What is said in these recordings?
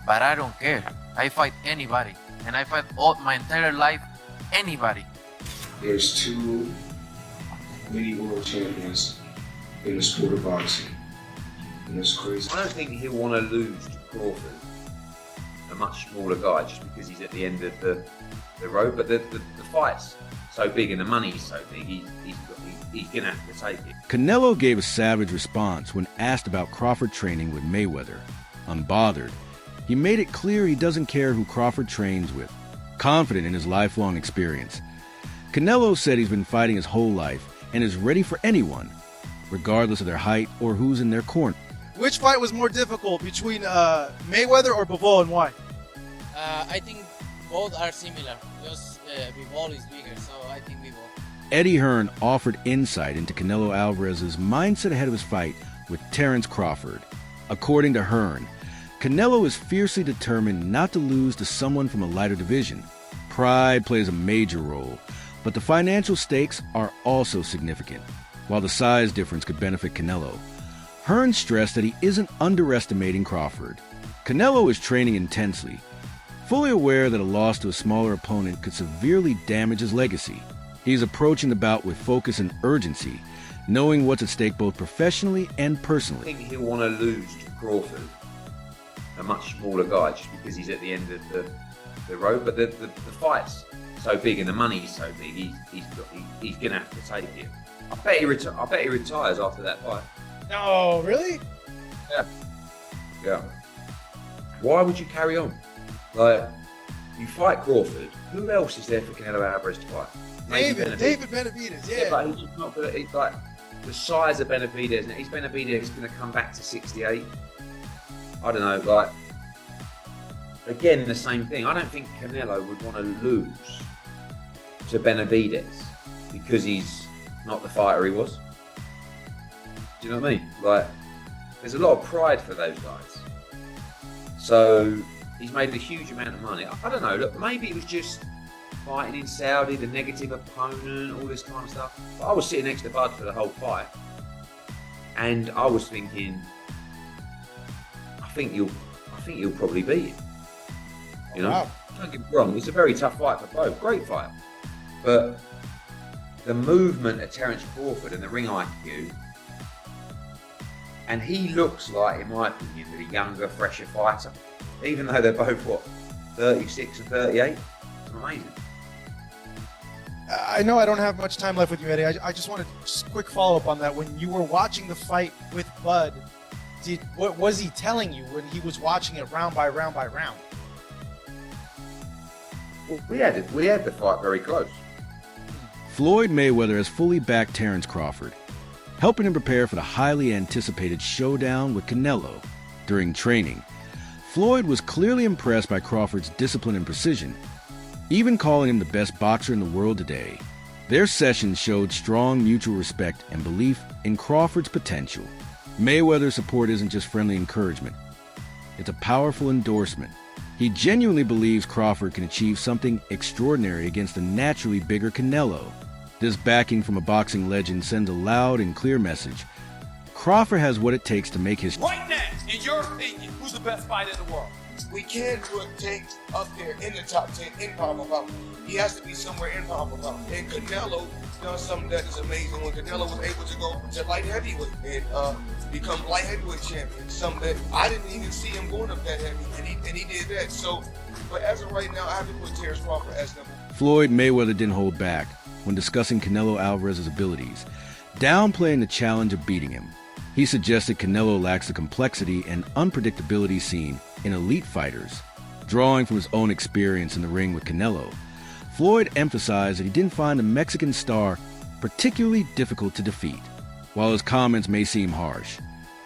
but I don't care. I fight anybody, and I fight all my entire life anybody. There's too many world champions in the sport of boxing, and it's crazy. I don't think he'll want to lose to Crawford, a much smaller guy, just because he's at the end of the road. But the fight's so big and the money's so big, he's going to have to take it. Canelo gave a savage response when asked about Crawford training with Mayweather. Unbothered, he made it clear he doesn't care who Crawford trains with, confident in his lifelong experience. Canelo said he's been fighting his whole life and is ready for anyone, regardless of their height or who's in their corner. Which fight was more difficult between Mayweather or Bivol, and why? I think both are similar. Just Bivol is bigger, so I think Bivol. Eddie Hearn offered insight into Canelo Alvarez's mindset ahead of his fight with Terence Crawford. According to Hearn, Canelo is fiercely determined not to lose to someone from a lighter division. Pride plays a major role, but the financial stakes are also significant. While the size difference could benefit Canelo, Hearn stressed that he isn't underestimating Crawford. Canelo is training intensely, fully aware that a loss to a smaller opponent could severely damage his legacy. He's approaching the bout with focus and urgency, knowing what's at stake both professionally and personally. I think he'll want to lose to Crawford, a much smaller guy, just because he's at the end of the road. But the fight's so big and the money's so big, he's going to have to take it. I bet he retires after that fight. No, really? Yeah. Why would you carry on? Like, you fight Crawford. Who else is there for Canelo Alvarez to fight? David Benavidez, yeah. But he's just not gonna. He's like the size of Benavidez, and he's Benavidez is going to come back to 68. I don't know. Like, again, the same thing. I don't think Canelo would want to lose to Benavidez because he's not the fighter he was. Do you know what I mean? Like, there's a lot of pride for those guys. So he's made a huge amount of money. I don't know. Look, maybe it was just fighting in Saudi, the negative opponent, all this kind of stuff. But I was sitting next to Bud for the whole fight, and I was thinking, I think you'll probably beat him. You know, Wow. Don't get me wrong. It's a very tough fight for both. Great fight, but the movement of Terence Crawford and the ring IQ, and he looks like, in my opinion, a younger, fresher fighter, even though they're both 36 and 38. It's amazing. I know I don't have much time left with you, Eddie. I just wanted just a quick follow-up on that. When you were watching the fight with Bud, what was he telling you when he was watching it round by round by round? Well, we had the fight very close. Floyd Mayweather has fully backed Terence Crawford, helping him prepare for the highly anticipated showdown with Canelo. During training, Floyd was clearly impressed by Crawford's discipline and precision, even calling him the best boxer in the world today. Their sessions showed strong mutual respect and belief in Crawford's potential. Mayweather's support isn't just friendly encouragement. It's a powerful endorsement. He genuinely believes Crawford can achieve something extraordinary against a naturally bigger Canelo. This backing from a boxing legend sends a loud and clear message. Crawford has what it takes to make his... Right now, in your opinion, who's the best fighter in the world? We can't put Tank up there in the top 10 in power power. He has to be somewhere in power power. And Canelo done something that is amazing when Canelo was able to go to light heavyweight and become light heavyweight champion. Something that I didn't even see him going up that heavy, and he did that. So, but as of right now, I have to put Terence Crawford as number one. Floyd Mayweather didn't hold back when discussing Canelo Alvarez's abilities, downplaying the challenge of beating him. He suggested Canelo lacks the complexity and unpredictability seen in elite fighters. Drawing from his own experience in the ring with Canelo, Floyd emphasized that he didn't find the Mexican star particularly difficult to defeat. While his comments may seem harsh,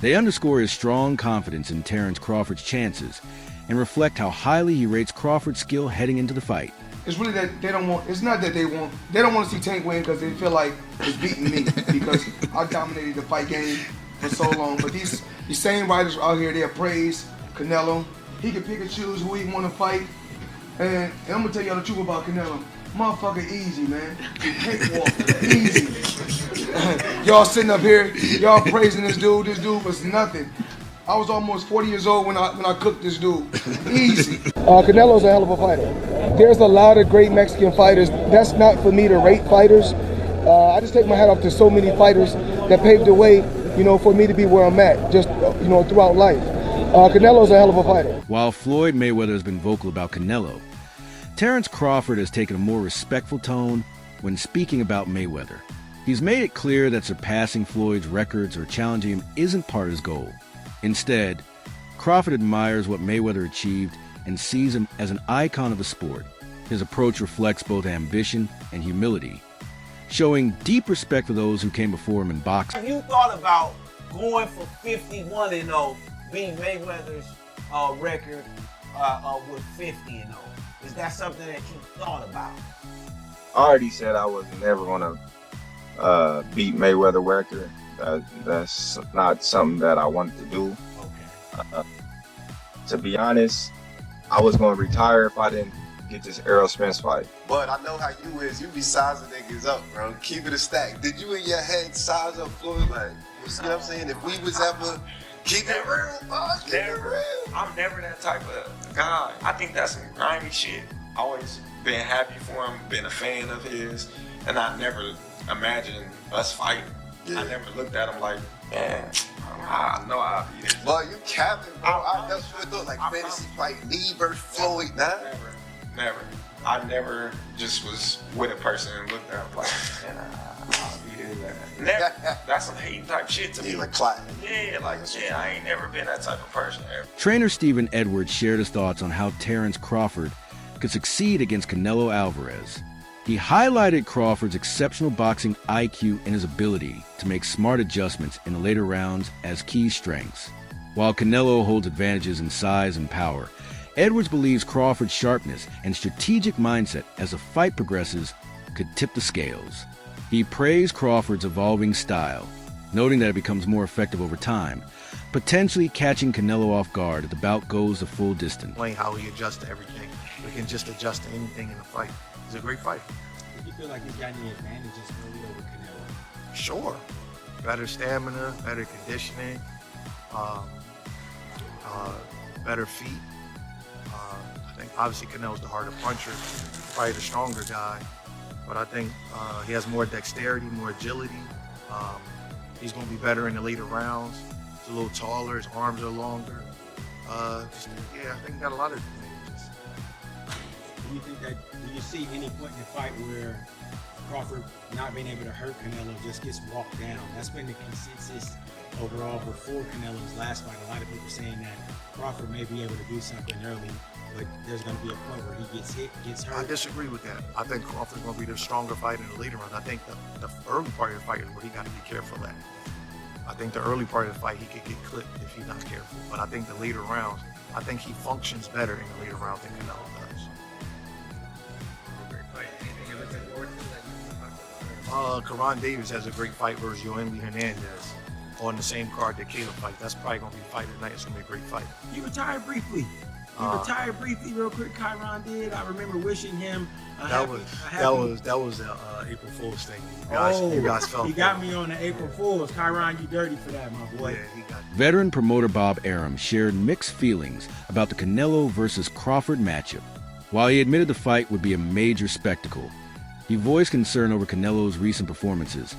they underscore his strong confidence in Terence Crawford's chances and reflect how highly he rates Crawford's skill heading into the fight. It's really that they don't want. It's not that they don't want to see Tank win because they feel like it's beating me because I dominated the fight game for so long. But these same writers out here, they praise Canelo. He can pick and choose who he want to fight. And I'm gonna tell y'all the truth about Canelo. Motherfucker easy, man. Cakewalk, easy. Y'all sitting up here, y'all praising this dude. This dude was nothing. I was almost 40 years old when I cooked this dude. Easy. Canelo's a hell of a fighter. There's a lot of great Mexican fighters. That's not for me to rate fighters. I just take my hat off to so many fighters that paved the way, for me to be where I'm at, just, throughout life. Canelo's a hell of a fighter. While Floyd Mayweather has been vocal about Canelo, Terence Crawford has taken a more respectful tone when speaking about Mayweather. He's made it clear that surpassing Floyd's records or challenging him isn't part of his goal. Instead, Crawford admires what Mayweather achieved and sees him as an icon of the sport. His approach reflects both ambition and humility, showing deep respect for those who came before him in boxing. Have you thought about going for 51-0, beating Mayweather's record with 50-0? Is that something that you thought about? I already said I was never gonna beat Mayweather record. That's not something that I wanted to do. Okay. To be honest, I was gonna retire if I didn't get this Errol Spence fight. But I know how you is. You be sizing niggas up, bro. Keep it a stack. Did you in your head size up Floyd? Like, you know what I'm saying? If we was ever keep it real, boss, keep it real. I'm never that type of guy. I think that's some grimy shit. Always been happy for him, been a fan of his, and I never imagined us fighting. Yeah. I never looked at him like, man, I know I'll beat him. Boy, you capping, bro. I never thought like fantasy fight Lee versus Floyd, nah. Never. I never just was with a person and looked at him like, man, I'll beat his ass. Never. That's some hating type shit to me. Like plotting. Yeah, I ain't never been that type of person ever. Trainer Stephen Edwards shared his thoughts on how Terence Crawford could succeed against Canelo Alvarez. He highlighted Crawford's exceptional boxing IQ and his ability to make smart adjustments in the later rounds as key strengths. While Canelo holds advantages in size and power, Edwards believes Crawford's sharpness and strategic mindset as the fight progresses could tip the scales. He praised Crawford's evolving style, noting that it becomes more effective over time, potentially catching Canelo off guard if the bout goes the full distance. Playing how he adjusts to everything. We can just adjust to anything in the fight. It's a great fight. Do you feel like he's got any advantages early over Canelo? Sure. Better stamina, better conditioning, better feet. I think obviously Canelo's the harder puncher, probably the stronger guy. But I think he has more dexterity, more agility. He's going to be better in the later rounds. He's a little taller, his arms are longer. I think he got a lot of advantages. Do you see any point in the fight where Crawford not being able to hurt Canelo just gets walked down? That's been the consensus overall before Canelo's last fight. A lot of people saying that Crawford may be able to do something early, but there's going to be a point where he gets hit, gets hurt. I disagree with that. I think Crawford's going to be the stronger fight in the later rounds. I think the early part of the fight is where he got to be careful at. I think the early part of the fight he could get clipped if he's not careful. But I think the later rounds, I think he functions better in the later rounds than Canelo does. Karan Davis has a great fight versus Yoeli Hernandez on the same card that Caleb fight. That's probably going to be fight of the night. It's going to be a great fight. He retired briefly. Real quick. Chiron did. I remember wishing him That was April Fool's thing. You guys felt he got me on the April Fool's. Chiron, you dirty for that, my boy. Yeah, he got me. Veteran promoter Bob Arum shared mixed feelings about the Canelo versus Crawford matchup. While he admitted the fight would be a major spectacle, he voiced concern over Canelo's recent performances,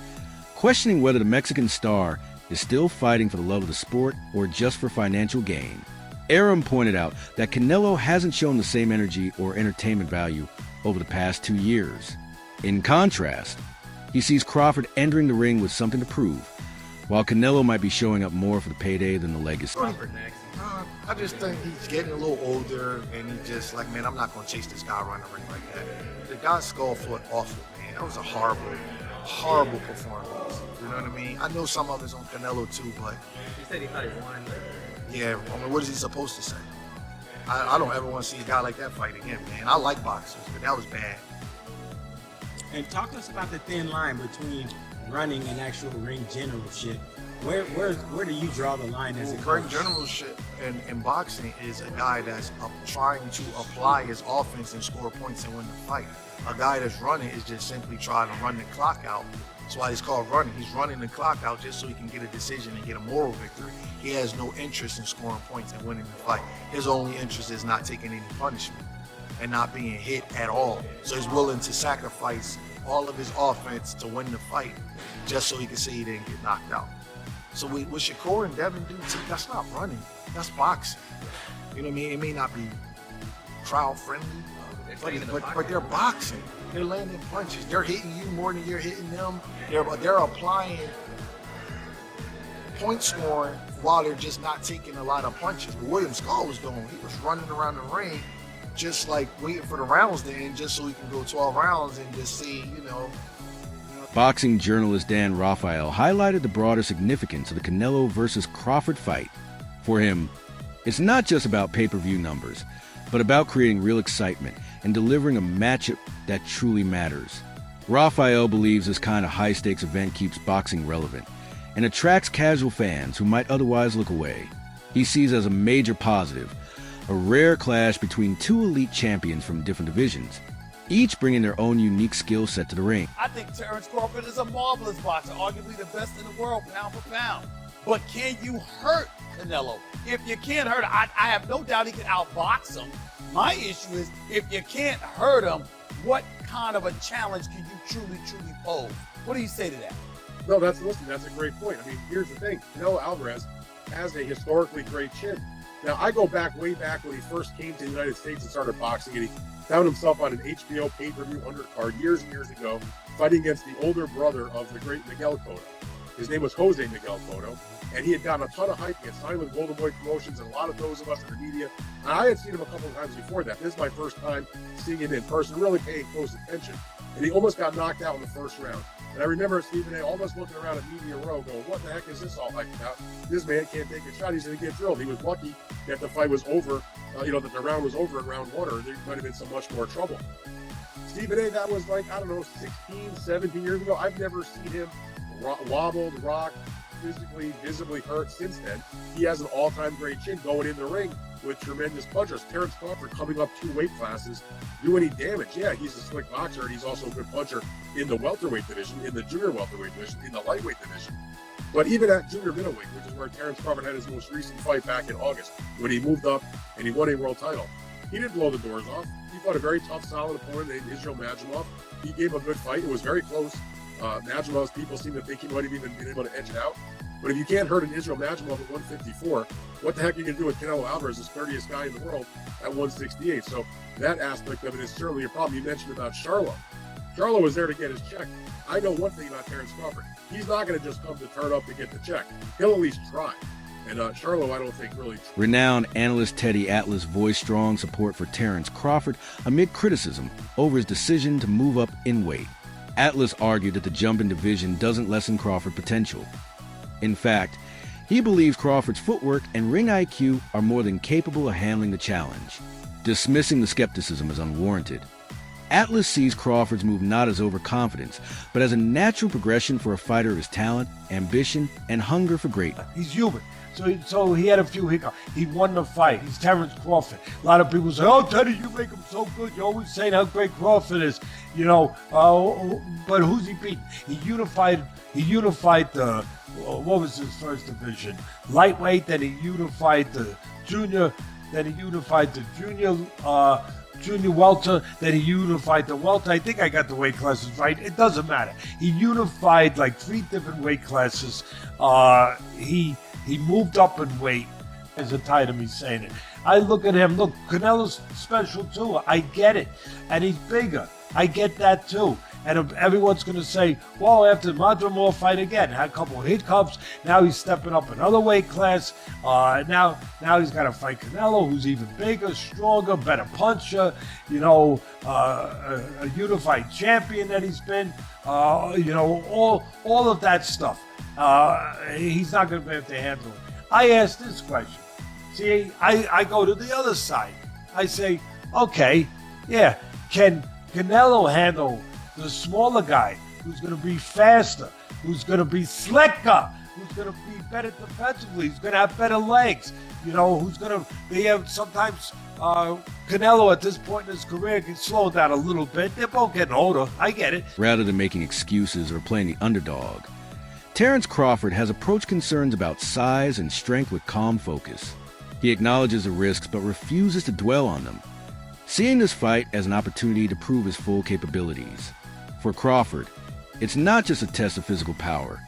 questioning whether the Mexican star is still fighting for the love of the sport or just for financial gain. Arum pointed out that Canelo hasn't shown the same energy or entertainment value over the past 2 years. In contrast, he sees Crawford entering the ring with something to prove, while Canelo might be showing up more for the payday than the legacy. I just think he's getting a little older, and he's just like, man, I'm not going to chase this guy around the ring like that. The guy's skull fought awful, man. That was a horrible performance. You know what I mean? I know some of it's on Canelo too, but he said he thought he won. Yeah, I mean, what is he supposed to say? I don't ever want to see a guy like that fight again, man. I like boxers, but that was bad. And talk to us about the thin line between running and actual ring generalship. Where do you draw the line as a coach? Ring generalship in boxing is a guy that's trying to apply his offense and score points and win the fight. A guy that's running is just simply trying to run the clock out That's why it's called running. He's running the clock out just so he can get a decision and get a moral victory. He has no interest in scoring points and winning the fight. His only interest is not taking any punishment and not being hit at all. So he's willing to sacrifice all of his offense to win the fight just so he can say he didn't get knocked out. So what Shakur and Devin do, that's not running. That's boxing. You know what I mean? It may not be crowd friendly, but they're boxing. They're landing punches. They're hitting you more than you're hitting them. They're applying point scoring while they're just not taking a lot of punches. But William Skull was doing, he was running around the ring just like waiting for the rounds to end just so he can go 12 rounds and just see, you know. Boxing journalist Dan Rafael highlighted the broader significance of the Canelo versus Crawford fight. For him, it's not just about pay-per-view numbers, but about creating real excitement and delivering a matchup that truly matters. Rafael believes this kind of high-stakes event keeps boxing relevant and attracts casual fans who might otherwise look away. He sees as a major positive a rare clash between two elite champions from different divisions, each bringing their own unique skill set to the ring. I think Terence Crawford is a marvelous boxer, arguably the best in the world, pound for pound. But can you hurt Canelo? If you can't hurt him, I have no doubt he can outbox him. My issue is, if you can't hurt him, what kind of a challenge can you truly pose? What do you say to that? No, that's a great point. I mean, here's the thing. Canelo Alvarez has a historically great chin. Now, I go way back when he first came to the United States and started boxing, and he found himself on an HBO pay-per-view undercard years and years ago, fighting against the older brother of the great Miguel Cotto. His name was Jose Miguel Cotto, and he had gotten a ton of hype. He had signed with Golden Boy Promotions, and a lot of those of us in the media. And I had seen him a couple of times before that. This is my first time seeing him in person, really paying close attention. And he almost got knocked out in the first round. And I remember Stephen A. almost looking around at Media Row going, what the heck is this all like about? This man can't take a shot. He's going to get drilled. He was lucky that the fight was over, that the round was over in round one, or there might have been so much more trouble. Stephen A., that was 16, 17 years ago. I've never seen him wobbled, rocked, physically, visibly hurt since then. He has an all-time great chin going in the ring with tremendous punchers. Terence Crawford coming up 2 weight classes, do any damage. Yeah, he's a slick boxer, and he's also a good puncher in the welterweight division, in the junior welterweight division, in the lightweight division. But even at junior middleweight, which is where Terence Crawford had his most recent fight back in August, when he moved up and he won a world title, he didn't blow the doors off. He fought a very tough, solid opponent named Israel Madrimov. He gave a good fight. It was very close. Madrimov's people seem to think he might have even been able to edge it out. But if you can't hurt an Israel Madrimov at 154, what the heck are you going to do with Canelo Alvarez, the sturdiest guy in the world, at 168? So that aspect of it is certainly a problem. You mentioned about Charlo. Charlo was there to get his check. I know one thing about Terence Crawford. He's not going to just come to turn up to get the check. He'll at least try. And Charlo, I don't think really. Renowned analyst Teddy Atlas voiced strong support for Terence Crawford amid criticism over his decision to move up in weight. Atlas argued that the jump in division doesn't lessen Crawford's potential. In fact, he believes Crawford's footwork and ring IQ are more than capable of handling the challenge, dismissing the skepticism as unwarranted. Atlas sees Crawford's move not as overconfidence, but as a natural progression for a fighter of his talent, ambition, and hunger for greatness. He's human. So he had a few hiccups. He won the fight. He's Terence Crawford. A lot of people say, "Oh, Teddy, you make him so good. You're always saying how great Crawford is." But who's he beating? He unified the what was his first division? Lightweight. Then he unified the junior. Then he unified the junior welter. Then he unified the welter. I think I got the weight classes right. It doesn't matter. He unified 3 different weight classes. He moved up in weight. As a tight he's saying it. I look at him. Look, Canelo's special too. I get it, and he's bigger. I get that too. And everyone's going to say, well, after Madrimov fight again, had a couple of hiccups. Now he's stepping up another weight class. Now he's got to fight Canelo, who's even bigger, stronger, better puncher. A unified champion that he's been. All of that stuff. He's not going to be able to handle it. I asked this question. See, I go to the other side. I say, okay, yeah, can Canelo handle the smaller guy who's going to be faster, who's going to be slicker, who's going to be better defensively, who's going to have better legs, who's going to be able, sometimes Canelo at this point in his career can slow down a little bit. They're both getting older. I get it. Rather than making excuses or playing the underdog, Terence Crawford has approached concerns about size and strength with calm focus. He acknowledges the risks but refuses to dwell on them, seeing this fight as an opportunity to prove his full capabilities. For Crawford, it's not just a test of physical power.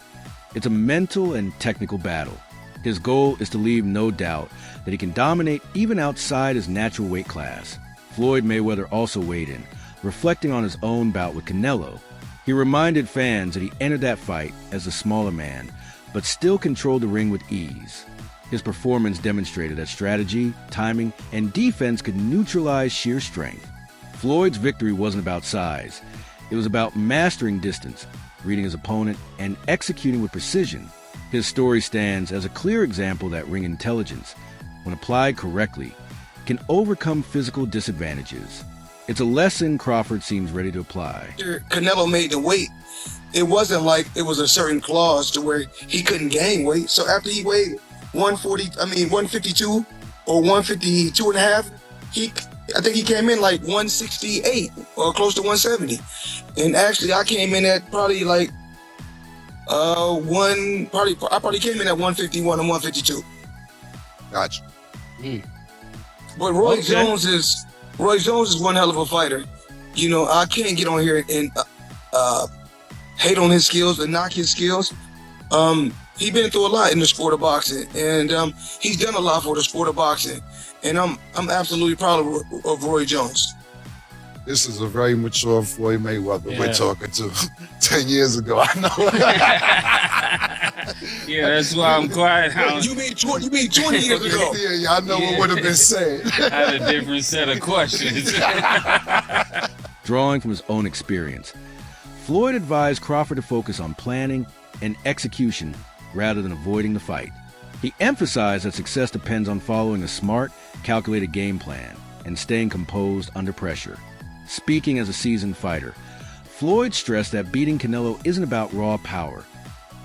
It's a mental and technical battle. His goal is to leave no doubt that he can dominate even outside his natural weight class. Floyd Mayweather also weighed in, reflecting on his own bout with Canelo. He reminded fans that he entered that fight as the smaller man, but still controlled the ring with ease. His performance demonstrated that strategy, timing, and defense could neutralize sheer strength. Floyd's victory wasn't about size. It was about mastering distance, reading his opponent, and executing with precision. His story stands as a clear example that ring intelligence, when applied correctly, can overcome physical disadvantages. It's a lesson Crawford seems ready to apply. After Canelo made the weight, it wasn't like it was a certain clause to where he couldn't gain weight. So after he weighed 152 or 152 and a half, I think he came in like 168 or close to 170. And actually I came in at probably like I probably came in at 151 and 152. Gotcha. But Roy Jones is one hell of a fighter. You know, I can't get on here and hate on his skills and knock his skills. He's been through a lot in the sport of boxing, and he's done a lot for the sport of boxing. And I'm absolutely proud of Roy Jones. This is a very mature Floyd Mayweather Yeah. we're talking to 10 years ago. I know. Yeah, that's why I'm quiet. You mean 20 years ago? Yeah, I know what would have been said. I had a different set of questions. Drawing from his own experience, Floyd advised Crawford to focus on planning and execution rather than avoiding the fight. He emphasized that success depends on following a smart, calculated game plan and staying composed under pressure. Speaking as a seasoned fighter, Floyd stressed that beating Canelo isn't about raw power.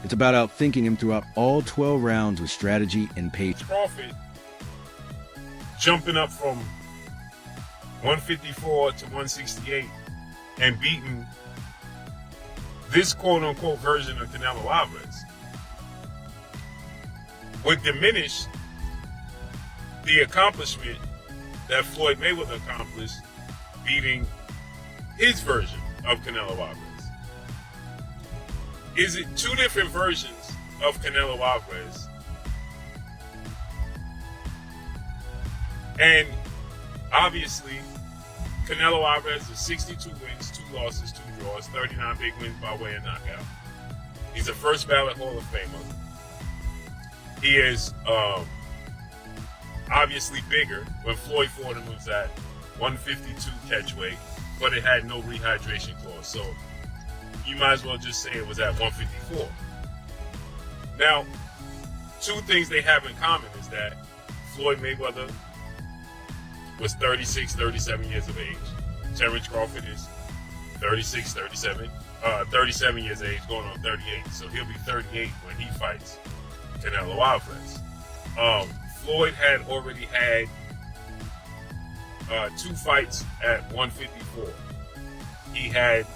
It's about outthinking him throughout all 12 rounds with strategy and patience. Crawford jumping up from 154 to 168 and beating this quote-unquote version of Canelo Alvarez would diminish the accomplishment that Floyd Mayweather accomplished beating his version of Canelo Alvarez. Is it two different versions of Canelo Alvarez? And obviously, Canelo Alvarez is 62 wins, 2 losses, 2 draws, 39 big wins by way of knockout. He's a first ballot Hall of Famer. He is obviously bigger. When Floyd fought him was at 152 catch weight, but it had no rehydration clause. So you might as well just say it was at 154. Now, two things they have in common is that Floyd Mayweather was 36, 37 years of age. Terence Crawford is 36, 37 years of age, going on 38. So he'll be 38 when he fights Canelo Alvarez. Floyd had already had 2 fights at 154. He had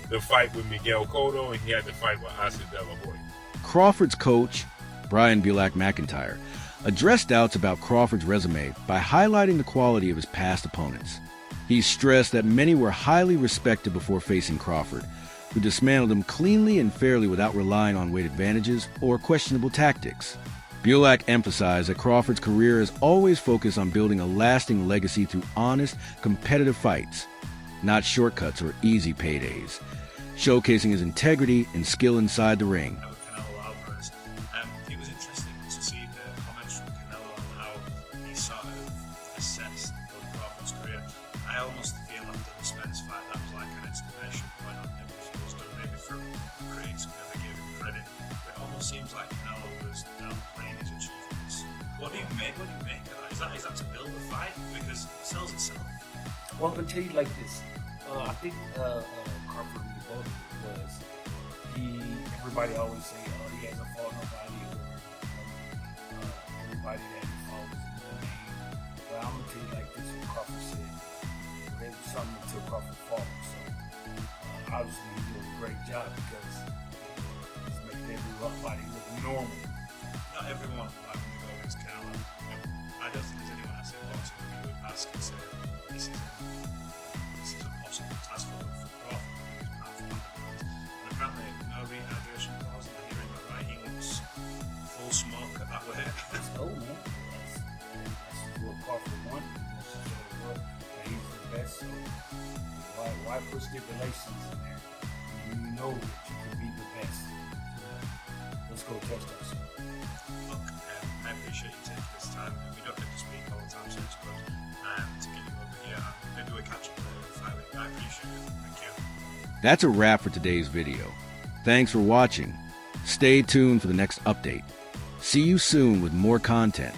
the fight with Miguel Cotto, and he had the fight with Oscar De La Hoya. Crawford's coach, Brian Bulak McIntyre, addressed doubts about Crawford's resume by highlighting the quality of his past opponents. He stressed that many were highly respected before facing Crawford, who dismantled them cleanly and fairly without relying on weight advantages or questionable tactics. Bulak emphasized that Crawford's career is always focused on building a lasting legacy through honest, competitive fights, not shortcuts or easy paydays, showcasing his integrity and skill inside the ring. Canelo Alvarez. It was interesting to see the comments from Canelo on how he sort of assessed Crawford's career. I almost feel after the Spence fight that was like an exclamation point on everything he was done, maybe from critics who never gave him credit. But it almost seems like Canelo was downplaying his achievements. What do you make of that? Is that to build a fight? Because it sells itself. Well, I'm going to tell you like this. I think Crawford was everybody always say, he hasn't fought nobody, or everybody that he fought was no name. But I'm going to tell you like this, what Crawford said. It ain't something until Crawford falls. So obviously he's doing a great job because he's making everybody look normal. Not everyone, like when we go against Canelo, I don't think there's anyone outside boxing who would ask and say, this is a possible task for Crawford, because pound for pound. And apparently, no rehydration clause, am I hearing that right? He wants full smoke at that weight. Oh man, that's what Crawford wants. He wants to show the world that he's the best. So why put stipulations in there when you know that you can be the best? So, let's go test ourselves. Look, I appreciate you taking this time. We don't get to speak all the time, so it's good to get you over here. Maybe we'll catch up later in 5 minutes. I appreciate it. Thank you. That's a wrap for today's video. Thanks for watching. Stay tuned for the next update. See you soon with more content.